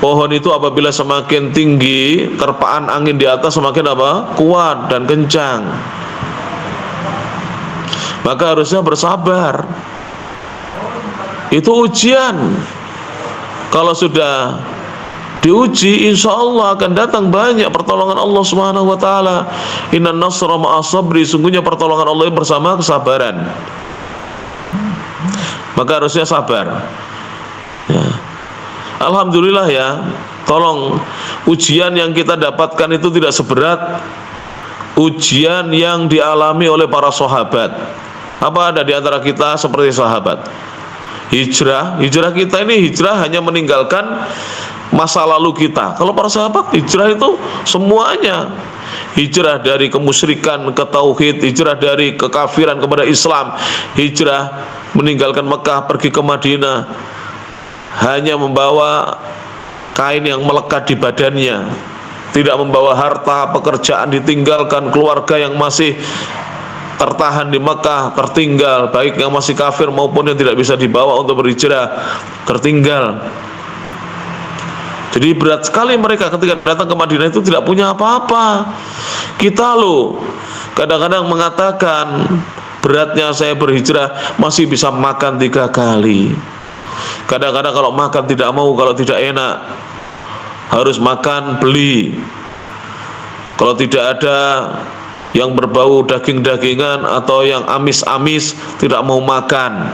pohon itu apabila semakin tinggi, terpaan angin di atas semakin apa? Kuat dan kencang. Maka harusnya bersabar. Itu ujian. Kalau sudah diuji, insya Allah akan datang banyak pertolongan Allah Subhanahu wa ta'ala. Innan nasra ma'as sabri, sungguhnya pertolongan Allah bersama kesabaran. Maka harusnya sabar ya. Alhamdulillah ya, tolong ujian yang kita dapatkan itu tidak seberat ujian yang dialami oleh para sahabat. Apa ada di antara kita seperti sahabat? Hijrah kita ini hijrah hanya meninggalkan masa lalu kita. Kalau para sahabat hijrah itu semuanya. Hijrah dari kemusyrikan ke tauhid, hijrah dari kekafiran kepada Islam, hijrah meninggalkan Mekah pergi ke Madinah, hanya membawa kain yang melekat di badannya, tidak membawa harta, pekerjaan ditinggalkan, keluarga yang masih tertahan di Mekah tertinggal, baik yang masih kafir maupun yang tidak bisa dibawa untuk berhijrah tertinggal. Jadi berat sekali mereka ketika datang ke Madinah itu tidak punya apa-apa. Kita loh kadang-kadang mengatakan beratnya saya berhijrah masih bisa makan 3 kali. Kadang-kadang kalau makan tidak mau, kalau tidak enak harus makan beli. Kalau tidak ada yang berbau daging-dagingan atau yang amis-amis tidak mau makan.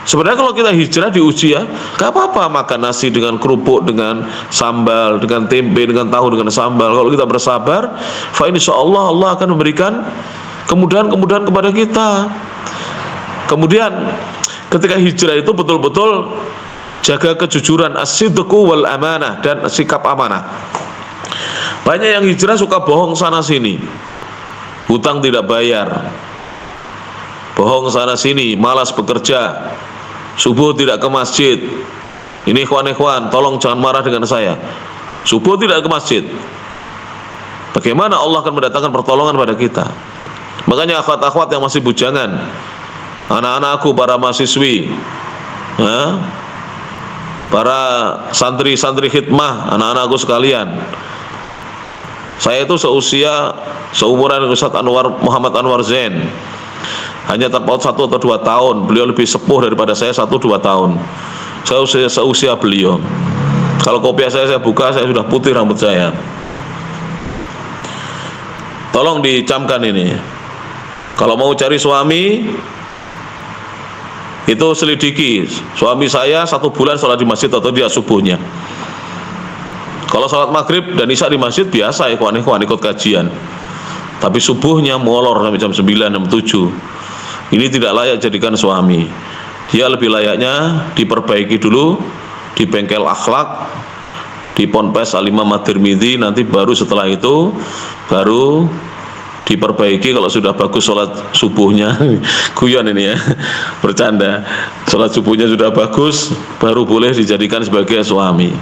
Sebenarnya kalau kita hijrah diuji ya, gak apa-apa makan nasi dengan kerupuk, dengan sambal, dengan tempe, dengan tahu, dengan sambal. Kalau kita bersabar, fa insyaallah Allah akan memberikan kemudahan-kemudahan kepada kita. Kemudian ketika hijrah itu betul-betul jaga kejujuran, as-sidqu wal amanah, dan sikap amanah. Banyak yang hijrah suka bohong sana sini, hutang tidak bayar, bohong sana sini, malas bekerja, subuh tidak ke masjid. Ini ikhwan-ikhwan, tolong jangan marah dengan saya. Subuh tidak ke masjid, Bagaimana Allah akan mendatangkan pertolongan pada kita? Makanya akhwat-akhwat yang masih bujangan, anak-anakku, para mahasiswi, ya, para santri-santri khidmah, anak-anakku sekalian, saya itu seumuran Ustaz Anwar Muhammad Anwar Zain, hanya terpaut 1 atau 2 tahun. Beliau lebih sepuh daripada saya 1-2 tahun. Saya seusia beliau. Kalau kopiah saya buka, saya sudah putih rambut saya. Tolong dicamkan ini. Kalau mau cari suami, itu selidiki. Suami saya 1 bulan sholat di masjid atau dia subuhnya. Kalau sholat maghrib dan isya di masjid biasa, ikhwan-ikhwan ikut kajian. Tapi subuhnya molor sampai jam 9, jam 7. Ini tidak layak jadikan suami. Dia lebih layaknya diperbaiki dulu di bengkel akhlak, di Ponpes Al-Imam At-Tirmidzi, nanti baru setelah itu baru diperbaiki. Kalau sudah bagus sholat subuhnya, guyon ini ya, bercanda, sholat subuhnya sudah bagus, baru boleh dijadikan sebagai suami.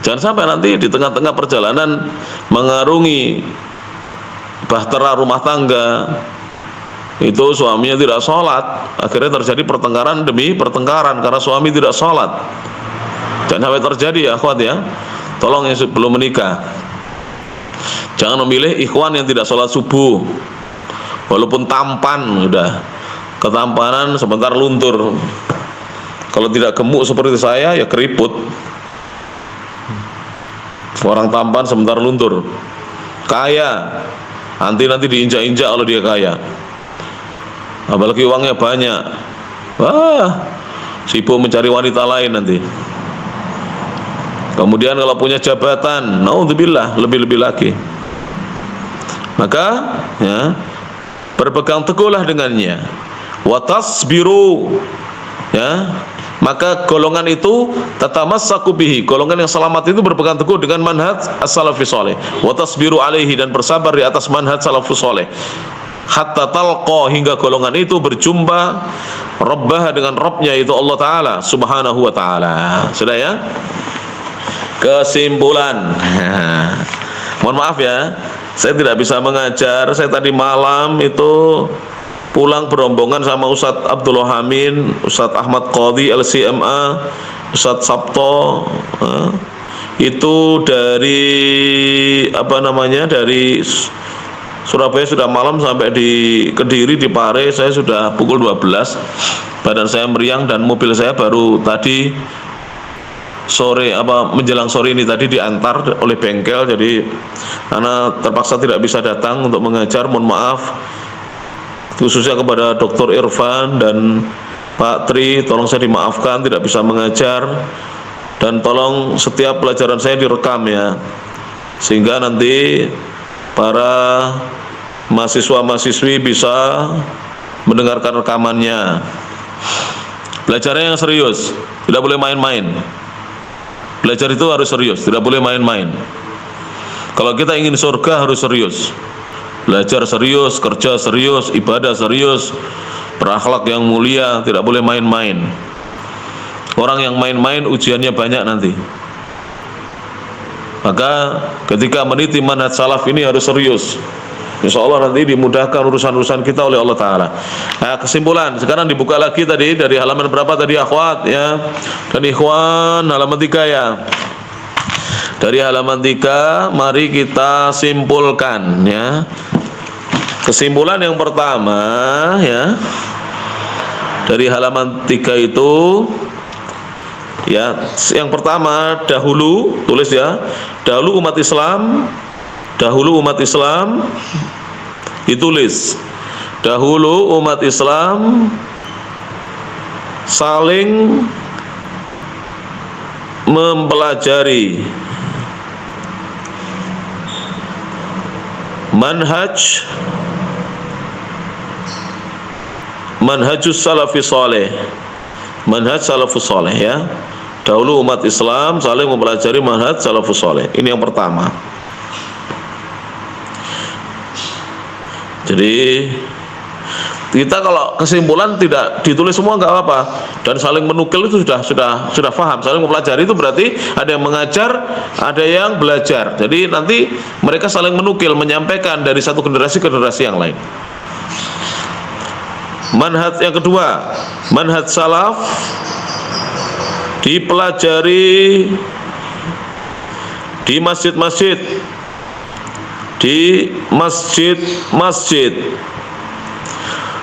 Jangan sampai nanti di tengah-tengah perjalanan mengarungi bahtera rumah tangga, itu suaminya tidak sholat, akhirnya terjadi pertengkaran demi pertengkaran karena suami tidak sholat. Jangan sampai terjadi ya akhwat ya. Tolong yang belum menikah, jangan memilih ikhwan yang tidak sholat subuh, walaupun tampan, udah ketampanan sebentar luntur. Kalau tidak gemuk seperti saya ya keriput. Orang tampan sebentar luntur, kaya nanti diinjak-injak kalau dia kaya, apalagi uangnya banyak, wah sibuk mencari wanita lain nanti. Kemudian kalau punya jabatan, naudzubillah, lebih-lebih lagi. Maka ya, berpegang teguhlah dengannya. Wa tasbiru, ya, maka golongan itu tatamassaku bihi, golongan yang selamat itu berpegang teguh dengan manhaj as-salafus saleh. Wa tasbiru alaihi, dan bersabar di atas manhaj salafus saleh. Hatta talqa, hingga golongan itu berjumpa Rabbah, dengan Rabbnya, itu Allah Ta'ala subhanahu wa ta'ala. Sudah ya? Kesimpulan, mohon maaf ya, saya tidak bisa mengajar. Saya tadi malam itu pulang berombongan sama Ustadz Abdullah Hamin, Ustadz Ahmad Qadhi LCMA, Ustadz Sabto, itu dari dari Surabaya sudah malam sampai di Kediri, di Pare. Saya sudah pukul 12, badan saya meriang, dan mobil saya baru tadi sore menjelang sore ini tadi diantar oleh bengkel. Jadi karena terpaksa tidak bisa datang untuk mengajar, mohon maaf, khususnya kepada Dr. Irfan dan Pak Tri, tolong saya dimaafkan tidak bisa mengajar, dan tolong setiap pelajaran saya direkam ya, sehingga nanti para mahasiswa-mahasiswi bisa mendengarkan rekamannya. Belajarnya yang serius, tidak boleh main-main. Belajar itu harus serius, tidak boleh main-main. Kalau kita ingin surga harus serius. Belajar serius, kerja serius, ibadah serius, berakhlak yang mulia, tidak boleh main-main. Orang yang main-main ujiannya banyak nanti. Maka ketika meniti manhaj salaf ini harus serius. Insya Allah nanti dimudahkan urusan-urusan kita oleh Allah Ta'ala. Nah, kesimpulan, sekarang dibuka lagi tadi dari halaman berapa tadi akhwat ya, dan ikhwan, halaman 3 ya. Dari halaman 3 mari kita simpulkan ya. Kesimpulan yang pertama ya, dari halaman 3 itu ya, yang pertama, dahulu, tulis ya, dahulu umat Islam ditulis, dahulu umat Islam saling mempelajari manhajus salafus saleh, manhaj salafus saleh ya. Dahulu umat Islam saling mempelajari manhaj salafus saleh. Ini yang pertama. Jadi Kita kalau kesimpulan tidak ditulis semua nggak apa-apa, dan saling menukil itu sudah paham. Saling mempelajari itu berarti ada yang mengajar, ada yang belajar. Jadi nanti mereka saling menukil, menyampaikan dari satu generasi ke generasi yang lain. Manhaj yang kedua, manhaj salaf dipelajari di masjid-masjid, di masjid-masjid.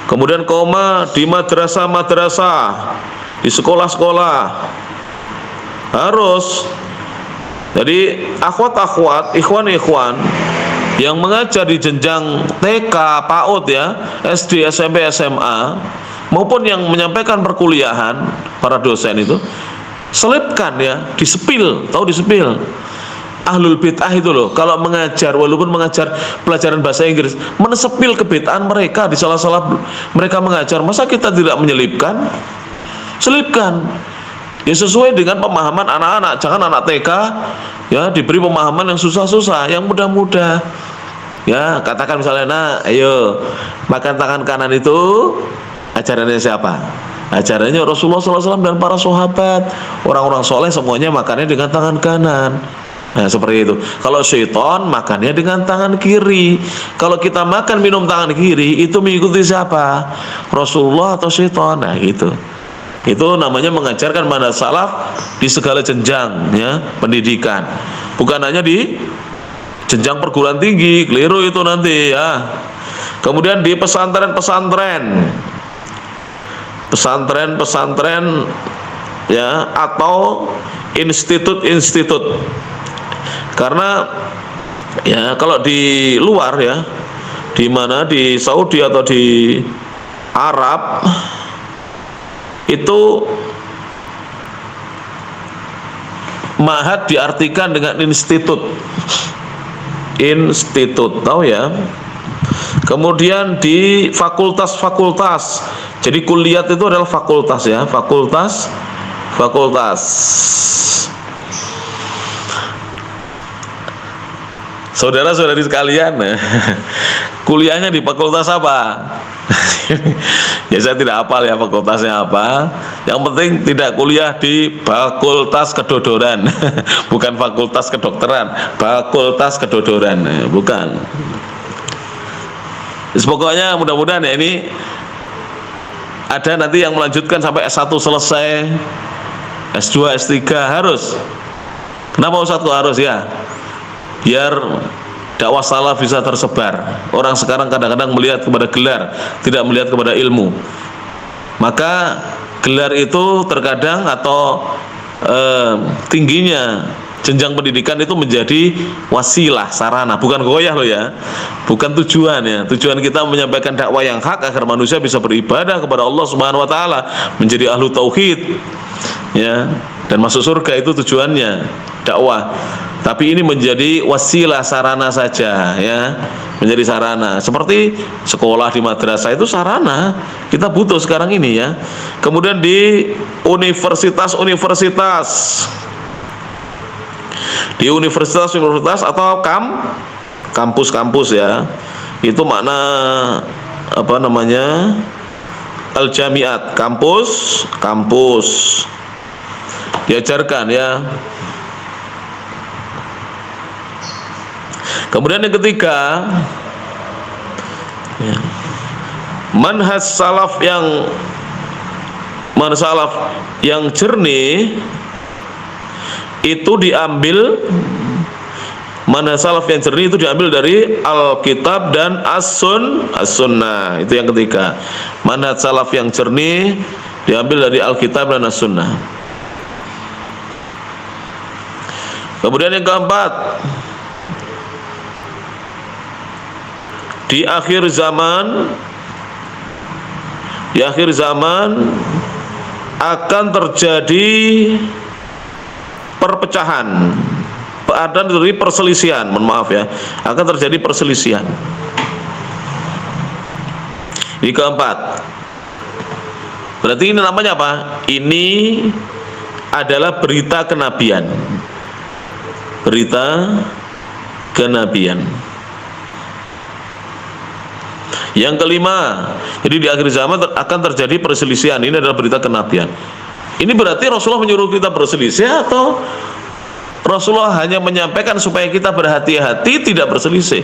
Kemudian koma di madrasah-madrasah, di sekolah-sekolah. Harus. Jadi akhwat-akhwat, ikhwan-ikhwan yang mengajar di jenjang TK, PAUD ya, SD, SMP, SMA, maupun yang menyampaikan perkuliahan, para dosen itu selipkan ya, disepil, tahu disepil. Ahlul bid'ah itu loh, kalau mengajar, walaupun mengajar pelajaran bahasa Inggris, menesepil kebid'ahan mereka di salah-salah mereka mengajar. Masa kita tidak menyelipkan? Selipkan ya, sesuai dengan pemahaman anak-anak. Jangan anak TK ya diberi pemahaman yang susah-susah, yang mudah-mudah ya. Katakan misalnya, nah ayo makan tangan kanan itu ajarannya siapa? Ajarannya Rasulullah SAW dan para sahabat. Orang-orang soleh semuanya makannya dengan tangan kanan. Nah seperti itu. Kalau syaitan makannya dengan tangan kiri. Kalau kita makan minum tangan kiri, itu mengikuti siapa? Rasulullah atau syaitan? Nah gitu. Itu namanya mengajarkan manhaj salaf di segala jenjang ya, pendidikan. Bukan hanya di jenjang perguruan tinggi, keliru itu nanti ya. Kemudian di pesantren-pesantren ya, atau institut-institut. Karena ya kalau di luar ya, di mana di Saudi atau di Arab itu ma'had diartikan dengan institut, tahu ya. Kemudian di fakultas, jadi kuliah itu adalah fakultas ya, fakultas. Saudara-saudari sekalian, kuliahnya di fakultas apa? Ya saya tidak hafal ya fakultasnya apa. Yang penting tidak kuliah di fakultas kedodoran. Bukan fakultas kedokteran, fakultas kedodoran, bukan. Pokoknya mudah-mudahan ya ini ada nanti yang melanjutkan sampai S1 selesai, S2, S3 harus. Kenapa Ustaz kok harus ya? Biar dakwah salaf bisa tersebar. Orang sekarang kadang-kadang melihat kepada gelar, tidak melihat kepada ilmu. Maka gelar itu terkadang atau tingginya jenjang pendidikan itu menjadi wasilah, sarana, bukan goyah loh ya, bukan tujuan ya. Tujuan kita menyampaikan dakwah yang hak agar manusia bisa beribadah kepada Allah Subhanahu Wa Taala, menjadi ahlu tauhid ya, dan masuk surga. Itu tujuannya dakwah. Tapi ini menjadi wasilah, sarana saja ya, menjadi sarana. Seperti sekolah di madrasah itu sarana, kita butuh sekarang ini ya. Kemudian di universitas atau kampus ya, itu makna apa namanya, al-jamiat, kampus diajarkan ya. Kemudian yang ketiga ya, manhaj salaf yang jernih itu diambil, manhaj salaf yang jernih itu diambil dari Alkitab dan As-Sunnah. Itu yang ketiga, manhaj salaf yang jernih diambil dari Alkitab dan As-Sunnah. Kemudian yang keempat, di akhir zaman akan terjadi perpecahan, ada dari perselisihan, akan terjadi perselisihan. Ini keempat. Berarti ini namanya apa? Ini adalah berita kenabian. Yang kelima, jadi di akhir zaman akan terjadi perselisihan. Ini adalah berita kenabian. Ini berarti Rasulullah menyuruh kita berselisih atau Rasulullah hanya menyampaikan supaya kita berhati-hati tidak berselisih?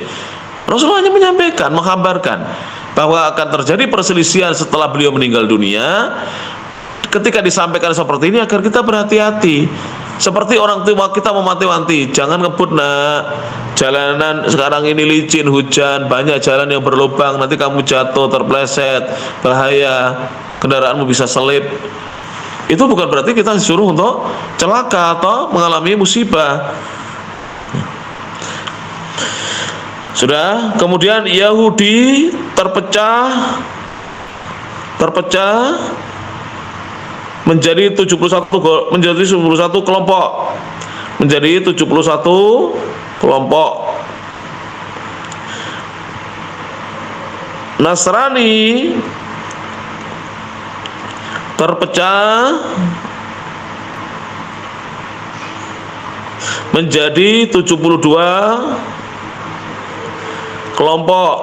Rasulullah hanya menyampaikan, mengkabarkan bahwa akan terjadi perselisihan setelah beliau meninggal dunia. Ketika disampaikan seperti ini agar kita berhati-hati. Seperti orang tua kita memanti-wanti, jangan ngebut nak, jalanan sekarang ini licin, hujan, banyak jalan yang berlubang, nanti kamu jatuh, terpleset, bahaya, kendaraanmu bisa selip. Itu bukan berarti kita disuruh untuk celaka atau mengalami musibah. Sudah, kemudian Yahudi terpecah menjadi 71 kelompok. Menjadi 71 kelompok. Nasrani terpecah menjadi 72 kelompok.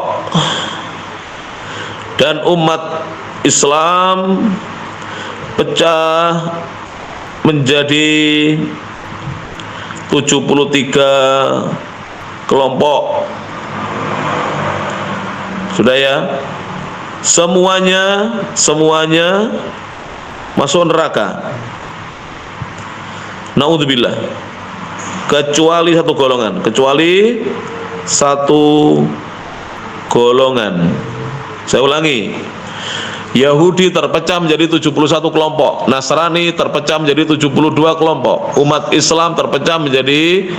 Dan umat Islam pecah menjadi 73 kelompok. Sudah ya? Semuanya masuk neraka. Naudzubillah. Kecuali satu golongan. Saya ulangi. Yahudi terpecah menjadi 71 kelompok, Nasrani terpecah menjadi 72 kelompok, umat Islam terpecah menjadi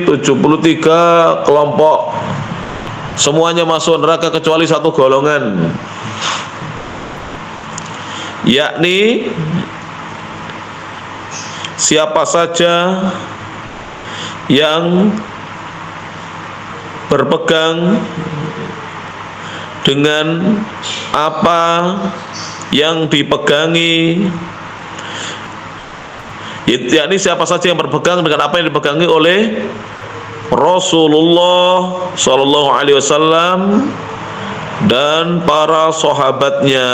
73 kelompok. Semuanya masuk neraka kecuali satu golongan, yakni siapa saja yang berpegang dengan apa yang dipegangi, yakni siapa saja yang berpegang dengan apa yang dipegangi oleh Rasulullah Sallallahu Alaihi Wasallam dan para sahabatnya.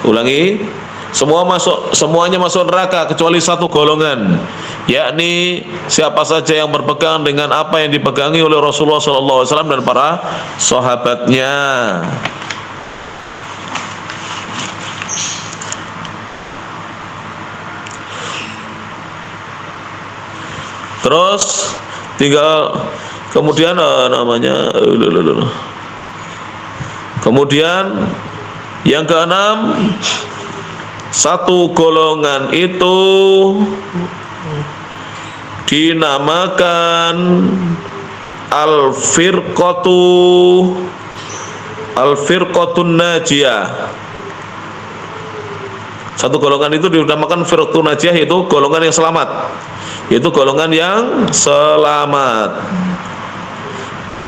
Ulangi, semuanya masuk neraka kecuali satu golongan, yakni siapa saja yang berpegang dengan apa yang dipegangi oleh Rasulullah SAW dan para sahabatnya. Terus tinggal kemudian kemudian yang keenam, satu golongan itu dinamakan al-firqatun najiyah. Satu golongan itu dinamakan firqatun najiyah, yaitu golongan yang selamat.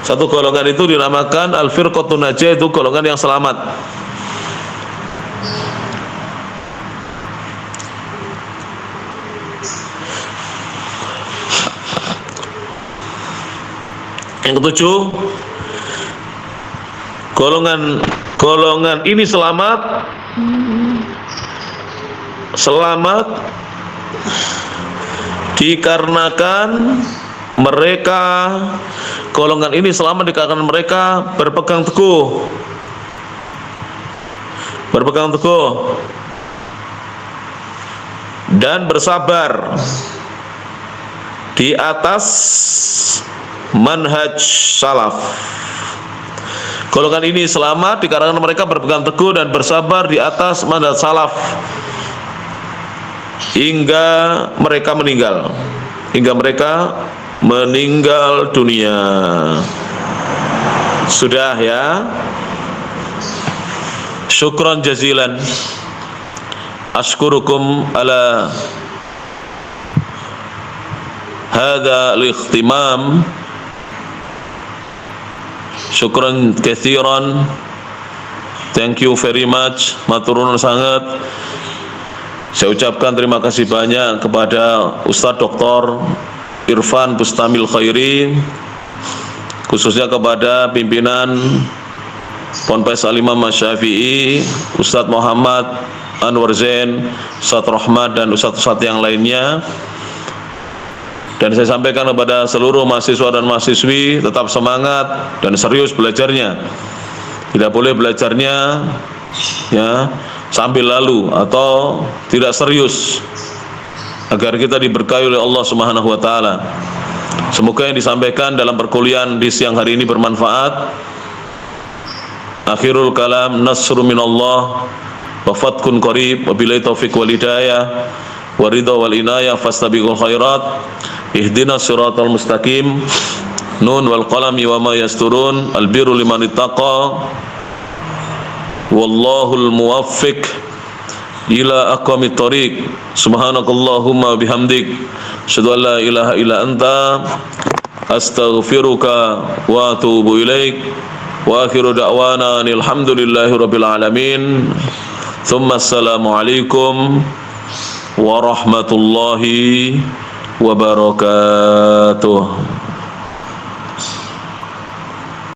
Satu golongan itu dinamakan al-firqatun najiyah, itu golongan yang selamat. Yang ketujuh, golongan ini selamat dikarenakan mereka, golongan ini selamat dikarenakan mereka berpegang teguh dan bersabar di atas manhaj salaf. Golongan ini selamat dikarenakan mereka berpegang teguh dan bersabar di atas manhaj salaf hingga mereka meninggal dunia. Sudah ya. Syukran jazilan. Ashkurukum ala hadza al-ikhtimam. Syukran katsiran. Thank you very much. Matur nuwun sangat. Saya ucapkan terima kasih banyak kepada Ustadz Dr. Irfan Bustamil Khairi khususnya kepada pimpinan Ponpes Al-Imam Syafi'i, Ustadz Muhammad Anwar Zain, Ustadz Rahmat, dan Ustadz-Ustadz yang lainnya. Dan saya sampaikan kepada seluruh mahasiswa dan mahasiswi, tetap semangat dan serius belajarnya. Tidak boleh belajarnya ya sambil lalu atau tidak serius, agar kita diberkahi oleh Allah Subhanahu wa taala. Semoga yang disampaikan dalam perkuliahan di siang hari ini bermanfaat. Akhirul kalam, nasrun minallah wa fathun qarib, wabillahi taufiq wal hidayah wa ridha wal inayah, fastabiqul khairat, ihdinas siratal mustaqim, nun wal qalami wa ma yasturun, albirru liman ittaqa, wallahul muwaffiq ila aqwamit thoriq. Subhanakallahumma bihamdik, asyhadu an la ilaha illa anta, astaghfiruka wa atubu ilaik. Wa akhiru da'wana alhamdulillahi rabbil alamin. Thumma assalamu alaikum warahmatullahi wabarakatuh.